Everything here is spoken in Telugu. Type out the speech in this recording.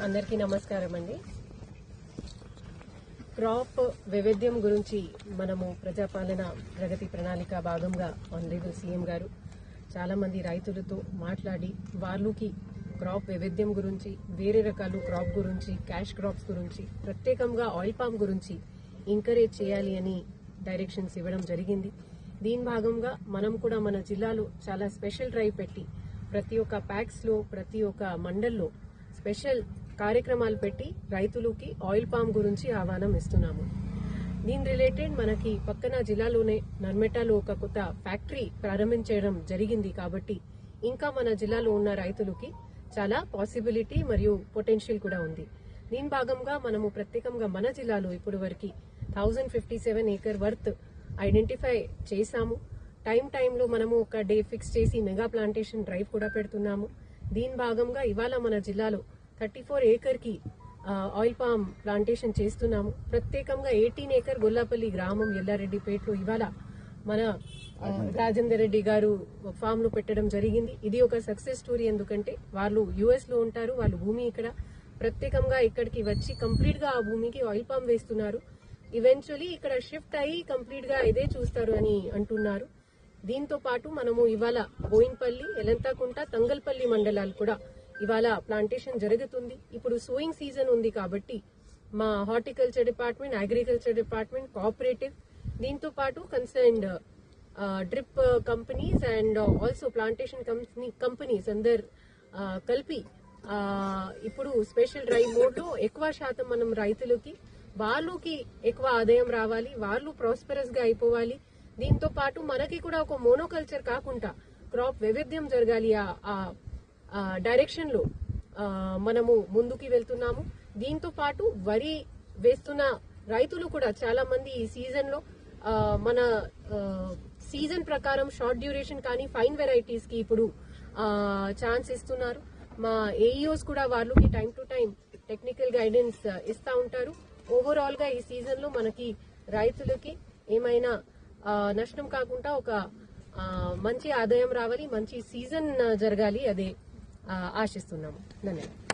అందరికీ నమస్కారం అండి. క్రాప్ వైవిధ్యం గురించి మనము ప్రజాపాలన ప్రగతి ప్రణాళిక భాగంగా ఆనరబుల్ సీఎం గారు చాలా మంది రైతులతో మాట్లాడి వాళ్ళకి క్రాప్ వైవిధ్యం గురించి, వేరే రకాల క్రాప్ గురించి, క్యాష్ క్రాప్స్ గురించి, ప్రత్యేకంగా ఆయిల్ పామ్ గురించి ఎంకరేజ్ చేయాలి అని డైరెక్షన్స్ ఇవ్వడం జరిగింది. దీని భాగంగా మనం కూడా మన జిల్లాలో చాలా స్పెషల్ డ్రైవ్ పెట్టి ప్రతి ఒక్క ప్యాక్స్ లో, ప్రతి ఒక్క మండల్లో స్పెషల్ కార్యక్రమాలు పెట్టి రైతులకి ఆయిల్ పామ్ గురించి ఆహ్వానం ఇస్తున్నాము. దీని రిలేటెడ్ మనకి పక్కన జిల్లాలోనే నర్మెటాలో ఒక కొత్త ఫ్యాక్టరీ ప్రారంభించడం జరిగింది. కాబట్టి ఇంకా మన జిల్లాలో ఉన్న రైతులకి చాలా పాసిబిలిటీ మరియు పొటెన్షియల్ కూడా ఉంది. దీని భాగంగా మనము ప్రత్యేకంగా మన జిల్లాలో ఇప్పుడు వరకు 1057 ఏకర్ వర్త్ ఐడెంటిఫై చేశాము. టైంలో మనము ఒక డే ఫిక్స్ చేసి మెగా ప్లాంటేషన్ డ్రైవ్ కూడా పెడుతున్నాము. దీని భాగంగా ఇవాళ మన జిల్లాలో 34 ఏకర్ కి ఆయిల్ పామ్ ప్లాంటేషన్ చేస్తున్నాము. ప్రత్యేకంగా 18 ఏకర్ గొల్లాపల్లి గ్రామం ఎల్లారెడ్డిపేటలో ఇవాళ మన రాజేందర్ రెడ్డి గారు ఫామ్ లో పెట్టడం జరిగింది. ఇది ఒక సక్సెస్ స్టోరీ. ఎందుకంటే వాళ్ళు యుఎస్ లో ఉంటారు, వాళ్ళు భూమి ఇక్కడ ప్రత్యేకంగా ఇక్కడికి వచ్చి కంప్లీట్ గా ఆ భూమికి ఆయిల్ పామ్ వేస్తున్నారు. ఈవెన్చువలీ ఇక్కడ షిఫ్ట్ అయ్యి కంప్లీట్ గా ఇదే చూస్తారు అని అంటున్నారు. దీంతో పాటు మనము ఇవాళ బోయిన్పల్లి, ఎలంతకుంట, తంగల్పల్లి మండలాలు కూడా ఇవాళ ప్లాంటేషన్ జరుగుతుంది. ఇప్పుడు సోయింగ్ సీజన్ ఉంది కాబట్టి మా horticulture department, agriculture department, cooperative, దీంతో పాటు concerned drip companies and also plantation companies అందరు కలిపి ఇప్పుడు స్పెషల్ డ్రైవ్ మోడ్ లో ఎక్కువ శాతం మనం రైతులకి వాళ్ళకి ఎక్కువ ఆదాయం రావాలి, వాళ్ళు ప్రాస్పరస్ గా అయిపోవాలి. దీంతో పాటు మనకి కూడా ఒక మోనోకల్చర్ కాకుండా క్రాప్ వైవిధ్యం జరగాలి. ఆ డైరెక్షన్ లో మనము ముందుకు వెళ్తున్నాము. దీంతో పాటు వరి వేస్తున్న రైతులు కూడా చాలా మంది ఈ సీజన్ లో మన సీజన్ ప్రకారం షార్ట్ డ్యూరేషన్ కానీ ఫైన్ వెరైటీస్ కి ఇప్పుడు ఛాన్స్ ఇస్తున్నారు. మా ఏఈఓస్ కూడా వాళ్ళకి time to time technical guidance ఇస్తా ఉంటారు. ఓవరాల్ గా ఈ సీజన్ లో మనకి రైతులకి ఏమైనా నష్టం కాకుండా ఒక మంచి ఆదాయం రావాలి, మంచి సీజన్ జరగాలి, అదే ఆశిస్తున్నాము. ధన్యవాదాలు.